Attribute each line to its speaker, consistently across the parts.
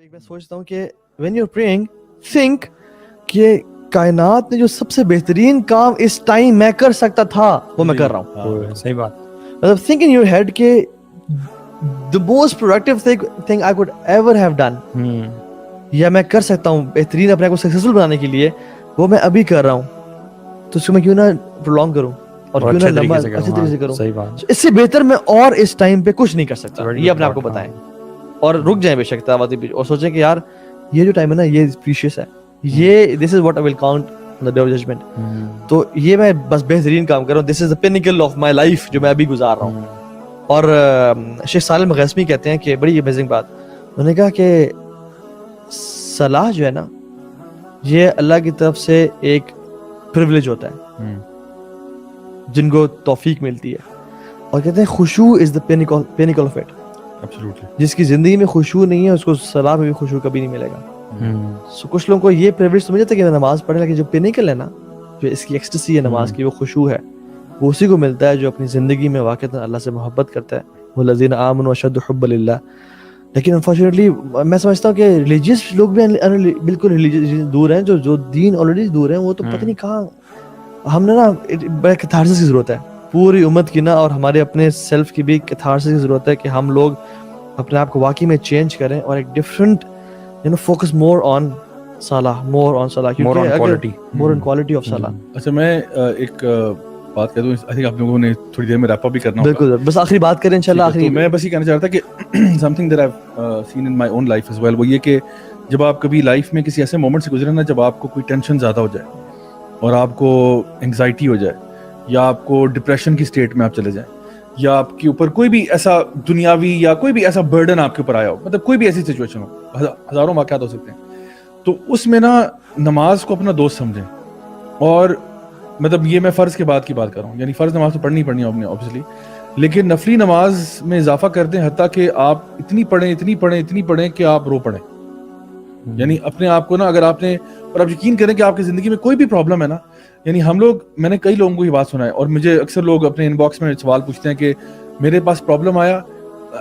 Speaker 1: मैं सोचता हूँ कि when you're praying, think कि कायनात में जो सबसे बेहतरीन काम इस टाइम मैं कर सकता था वो मैं कर रहा हूँ.
Speaker 2: सही बात.
Speaker 1: मतलब think in your head कि the most productive thing I could ever have done या मैं कर सकता हूँ बेहतरीन अपने आप को सक्सेसफुल बनाने के लिए वो मैं अभी कर रहा हूँ, तो उसको मैं क्यों ना प्रोलॉन्ग करूँ और क्यों ना लंबा अच्छे तरीके से करूँ.
Speaker 2: सही बात.
Speaker 1: इससे बेहतर मैं और इस टाइम पे कुछ नहीं कर सकता, ये अपने आप को बताएं और रुक जाएं बेशक दावत पे और सोचें कि यार ये जो टाइम है ना ये प्रीशियस है, ये this is what I will count on the day of judgement. तो ये मैं बस बेहतरीन काम कर रहा हूँ, this is the pinnacle of my life जो मैं अभी गुजार रहा हूँ. और शेख सालिम गैसमी कहते हैं कि बड़ी अमेजिंग बात, उन्होंने कहा कि सलाह जो है ना ये अल्लाह की तरफ से एक प्रिविलेज होता है जिनको तौफीक मिलती है, और कहते हैं खुशू is the pinnacle of it.
Speaker 3: Absolutely.
Speaker 1: जिसकी जिंदगी में खुशू नहीं है उसको सलाह में भी खुशू कभी नहीं मिलेगा. सो कुछ लोगों को ये प्रिविलेज समझ जाता है कि नमाज पढ़े, लेकिन जो पिनिकल है ना, जो इसकी एक्सटेसी है नमाज की, वो खुशू है, वो उसी को मिलता है जो अपनी जिंदगी में वाकईतन अल्लाह से मोहब्बत करता है. वल्लज़ीना आमनू अशद्दु हुब्बन लिल्लाह. लेकिन अनफॉर्चुनेटली मैं समझता हूँ कि रिलीजियस लोग भी बिल्कुल रिलीजियस दूर हैं, जो दीन ऑलरेडी दूर हैं, वो तो पता नहीं कहाँ. हमने ना बड़ा कैथारसिस की जरूरत है पूरी उम्मत की ना, और हमारे अपने सेल्फ की भी कैथारसिस की जरूरत है कि हम लोग अपने आप को वाकई में चेंज करें और एक डिफरेंट फोकस मोर ऑन सलाह, मोर ऑन क्वालिटी ऑफ सलाह.
Speaker 3: अच्छा, मैं एक बात कह दूं, आई थिंक आप लोगों ने थोड़ी देर में रैप अप भी करना होगा.
Speaker 1: बिल्कुल, बस आखिरी बात करें इंशाल्लाह. आखिरी
Speaker 3: तो मैं बस ये कहना चाह रहा था कि something that I have seen in my own life as well, वो ये कि जब आप कभी लाइफ में किसी ऐसे मोमेंट से गुजरे ना जब आपको कोई टेंशन ज्यादा हो जाए और आपको एंग्जाइटी हो जाए या आपको डिप्रेशन की स्टेट में आप चले जाएं, या आपके ऊपर कोई भी ऐसा दुनियावी या कोई भी ऐसा बर्डन आपके ऊपर आया हो, मतलब कोई भी ऐसी सिचुएशन हो, हजारों वाक़यात हो सकते हैं, तो उसमें ना नमाज को अपना दोस्त समझें. और मतलब ये मैं फ़र्ज़ के बाद की बात कर रहा हूँ, यानी फ़र्ज़ नमाज तो पढ़नी है ऑब्वियसली, लेकिन नफली नमाज में इजाफा कर दें हत्ता कि आप इतनी पढ़ें कि आप रो पड़ें. यानी अपने आप को ना, अगर आपने, और आप यकीन करें कि आपकी ज़िंदगी में कोई भी प्रॉब्लम है ना, यानी हम लोग, मैंने कई लोगों को ये बात सुना है और मुझे अक्सर लोग अपने इनबॉक्स में सवाल पूछते हैं कि मेरे पास प्रॉब्लम आया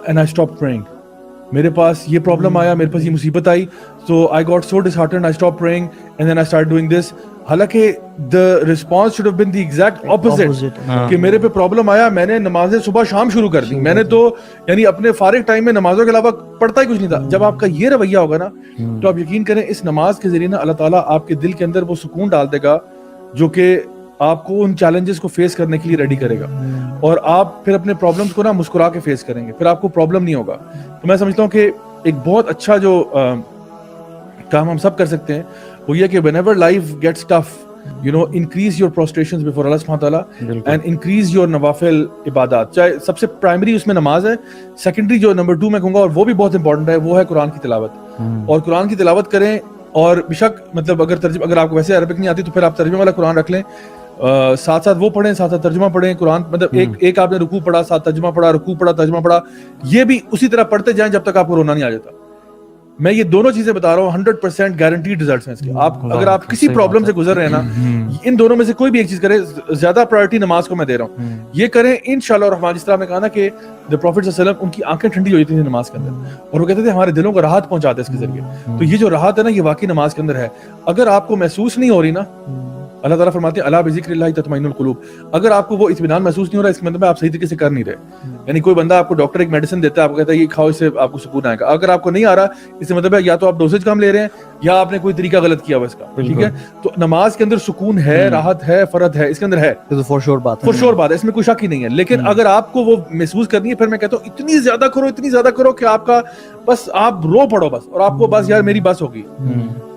Speaker 3: एंड आई स्टॉप प्रेइंग, मेरे पास ये प्रॉब्लम आया, मेरे पास ये मुसीबत आई, so I got so disheartened, I stop praying and then I start doing this. हालांकि the response should have been the exact opposite कि मेरे पे प्रॉब्लम आया, मैंने नमाजें सुबह शाम शुरू कर दी, मैंने तो यानी अपने फारिग टाइम में नमाजों के अलावा पढ़ता ही कुछ नहीं था. जब आपका ये रवैया होगा ना, तो आप यकीन करें इस नमाज के जरिए ना अल्लाह ताला आपके दिल के अंदर वो सुकून डाल देगा जो कि आपको उन चैलेंजेस को फेस करने के लिए रेडी करेगा, और आप फिर अपने प्रॉब्लम्स को ना मुस्कुरा के फेस करेंगे, फिर आपको प्रॉब्लम नहीं होगा. तो मैं समझता हूँ कि एक बहुत अच्छा जो काम हम सब कर सकते हैं वो ये कि whenever life gets tough, you know, increase your prostrations before Allah subhanahu wa ta'ala and increase your नवाफिल इबादत. चाहे सबसे प्राइमरी उसमें नमाज है, सेकेंडरी जो नंबर 2 मैं कहूँगा और वो भी बहुत इंपॉर्टेंट है, वो है कुरान की तिलावत. और कुरान की तिलावत करें, और बेशक मतलब अगर आपको वैसे अरबिक नहीं आती तो फिर आप तर्जुमे वाला कुरान रख लें, साथ साथ वो पढ़ें, साथ साथ तर्जुमा पढ़ें. कुरान मतलब एक आपने रुकू पढ़ा, साथ तर्जुमा पढ़ा, रुकू पढ़ा, तर्जुमा पढ़ा, ये भी उसी तरह पढ़ते जाएं जब तक आपको रोना नहीं आ जाता. मैं ये दोनों चीजें बता रहा हूँ, 100% गारंटीड रिजल्ट्स हैं इसके. आप अगर आप किसी प्रॉब्लम से गुजर रहे हैं ना, इन दोनों में से कोई भी एक चीज करें, ज्यादा प्रायोरिटी नमाज को मैं दे रहा हूँ, ये करें इंशाअल्लाह रहमान. जिस तरह आपने कहा ना कि द प्रॉफिट सल्लल्लाहु अलैहि वसल्लम, उनकी आंखें ठंडी हो जाती थी नमाज के अंदर, और वो कहते थे हमारे दिलों को राहत पहुंचाते हैं इसके जरिए. तो ये जो राहत है ना, ये वाकई नमाज के अंदर है. अगर आपको महसूस नहीं हो रही ना, अल्लाह ताला फरमाते हैं अला बिज़िक्रिल्लाहि तत्मइनुल कुलूब, अगर आपको वो इत्मीनान महसूस नहीं हो रहा, इसके मतलब आप सही तरीके से कर नहीं रहे. यानी कोई बंदा आपको, डॉक्टर एक मेडिसिन देता है, आपको कहता है ये खाओ, इससे आपको सुकून आएगा, अगर आपको नहीं आ रहा, इससे मतलब है या तो आप डोसेज कम ले रहे हैं या आपने कोई तरीका गलत किया हुआ इसका. ठीक है, तो नमाज के अंदर सुकून है, राहत है, फरद है, इसके अंदर है,
Speaker 1: तो फॉर श्योर बात
Speaker 3: है, इसमें कोई शक ही नहीं है. लेकिन अगर आपको वो महसूस करनी है, फिर मैं कहता हूँ इतनी ज्यादा करो कि आपका बस आप रो पड़ो बस, और आपको बस यार मेरी बस होगी,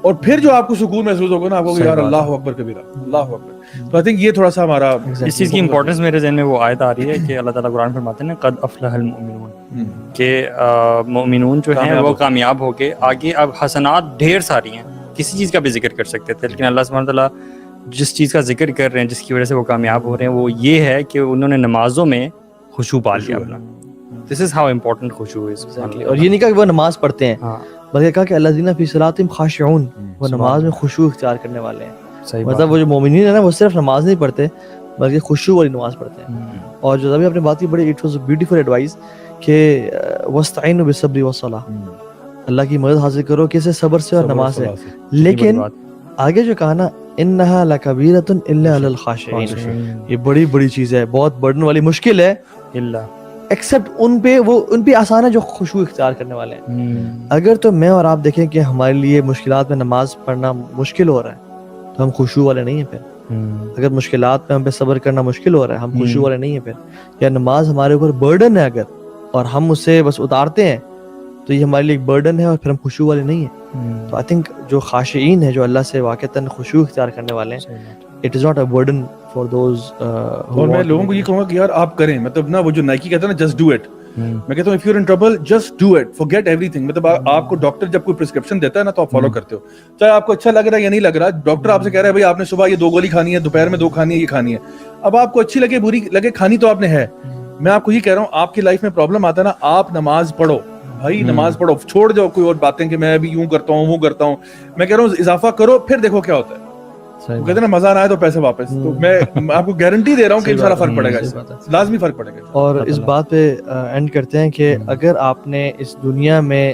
Speaker 3: और फिर जो आपको सुकून महसूस होगा ना, आपको यार अल्लाह अकबर कबीरा, अल्लाह अकबर. तो आई थिंक ये थोड़ा सा हमारा
Speaker 2: इस चीज की इंपॉर्टेंस मेरे ज़हन में वो आयत आ रही है कि अल्लाह ताला कुरान में फरमाते हैं ना, कद अफलहल मुमिनून, कि मुमिनून जो हैं वो कामयाब हो गए. आगे अब हसनात ढेर सारी हैं, किसी चीज़ का भी जिक्र कर सकते थे, लेकिन अल्लाह सुब्हानहू व तआला जिस चीज़ का जिक्र कर रहे हैं, जिसकी वजह से वो कामयाब हो रहे हैं, वो ये है कि उन्होंने नमाजों में खुशू पा लिया अपना. दिस इज हाउ इम्पोर्टेंट खुशू इज.
Speaker 1: और ये नहीं कहा कि वो नमाज पढ़ते हैं, बल्कि कहा कि अल्लज़ीना फी सलातिहिम खाशिऊन, वो नमाज में खुशू इख्तियार करने वाले हैं. मतलब वो जो मोमिनीन है ना, वो सिर्फ नमाज नहीं पढ़ते बल्कि खुशू वाली नमाज पढ़ते हैं. और जो अभी आपने बात की, बड़ी इट वाज ब्यूटीफुल एडवाइस कि वस्तईनु बिस्सब्रि वस्सलाह, اللہ کی مدد حاصل کرو کیسے؟ صبر سے اور نماز سے. لیکن آگے جو کہا نا انہا لکبیرۃ الا علی الخاشعین، یہ بڑی بڑی چیز ہے، بہت برڈن والی مشکل ہے ایکسپٹ ان پہ آسان ہے جو خشوع اختیار کرنے والے ہیں. اگر تو میں اور آپ دیکھیں کہ ہمارے لیے مشکلات میں نماز پڑھنا مشکل ہو رہا ہے تو ہم خشوع والے نہیں ہیں. پھر اگر مشکلات میں ہم پہ صبر کرنا مشکل ہو رہا ہے ہم خشوع والے نہیں ہیں. پھر یا نماز ہمارے اوپر برڈن ہے اگر اور ہم اسے بس اتارتے ہیں تو یہ ہمارے لیے ایک برڈن ہے اور پھر ہم خشوع والے نہیں ہیں. تو آئی تھنک جو خاشعین ہیں، جو اللہ سے واقعتاً خشوع اختیار کرنے والے ہیں، it is not a burden for those.
Speaker 3: اور میں لوگوں کو یہ کہوں گا کہ یار آپ کریں، مطلب نا وہ جو نائکی کہتا ہے نا جسٹ ڈو اٹ، میں کہتا ہوں if you are in trouble just do it, forget everything. مطلب آپ کو ڈاکٹر جب کوئی پرسکرپشن دیتا ہے نا تو آپ فالو کرتے ہو، چاہے آپ کو اچھا لگ رہا ہے یا نہیں لگ رہا. ڈاکٹر آپ سے کہہ رہا ہے بھائی آپ نے صبح یہ 2 گولی کھانی ہے، دوپہر میں 2 کھانی ہے، یہ کھانی ہے. اب آپ کو اچھی لگے بری لگے کھانی تو آپ نے ہے. میں آپ کو یہ کہہ رہا ہوں آپ کی لائف میں پرابلم آتا ہے نا، آپ نماز پڑھو بھائی، نماز پڑھو، چھوڑ جاؤ کوئی اور باتیں کہ میں ابھی یوں کرتا ہوں وہ کرتا ہوں. میں کہہ رہا ہوں اضافہ کرو پھر دیکھو کیا ہوتا ہے. وہ کہتے ہیں نا مزہ نہ آئے تو پیسے واپس. تو میں آپ کو گارنٹی دے رہا ہوں کہ انشاءاللہ فرق پڑے گا، اس سے لازمی فرق پڑے گا.
Speaker 1: اور اس بات پہ اینڈ کرتے ہیں کہ اگر آپ نے اس دنیا میں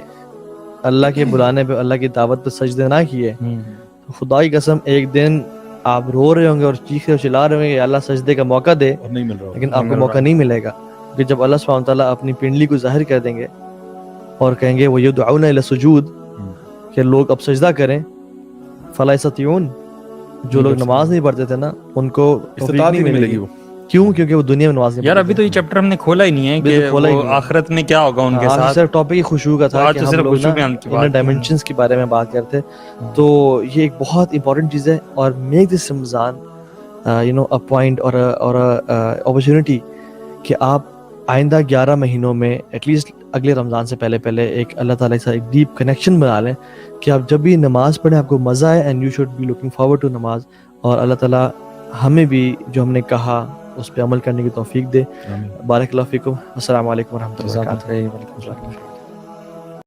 Speaker 1: اللہ کے بلانے پہ، اللہ کی دعوت پہ سجدے نہ کیے تو خدا کی قسم ایک دن آپ رو رہے ہوں گے اور چیخ چلا رہے ہوں گے کہ اللہ سجدے کا موقع دے،
Speaker 3: نہیں مل رہا،
Speaker 1: لیکن آپ کو موقع نہیں ملے گا. کہ جب اللہ سبحانہ وتعالیٰ اپنی پنڈلی کو ظاہر کر دیں گے اور کہیں گے وہ یدعون الی السجود، کہ لوگ اب سجدہ کریں، فلا یستطیعون، جو لوگ نماز نہیں پڑھتے تھے نا ان کو توفیق نہیں ملے گی. کیوں؟ کیونکہ وہ دنیا میں نماز نہیں.
Speaker 2: یار ابھی تو یہ چیپٹر ہم نے کھولا ہی نہیں ہے کہ وہ آخرت میں کیا ہوگا ان کے ساتھ.
Speaker 1: صرف ٹاپک خشوع کا تھا کہ ہم لوگ نا ڈائمینشنز کے بارے میں بات کرتے. تو یہ ایک بہت امپورٹنٹ چیز ہے، اور make this Ramzan a point اور اپرچونٹی کہ آپ آئندہ 11 مہینوں میں ایٹ لیسٹ اگلے رمضان سے پہلے ایک اللہ تعالیٰ کے ساتھ ایک ڈیپ کنیکشن بنا لیں کہ آپ جب بھی نماز پڑھیں آپ کو مزہ آئے، and you should be looking forward to نماز. اور اللہ تعالیٰ ہمیں بھی جو ہم نے کہا اس پہ عمل کرنے کی توفیق دے. بارک اللہ فیکم. السلام علیکم ورحمۃ اللہ وبرکاتہ.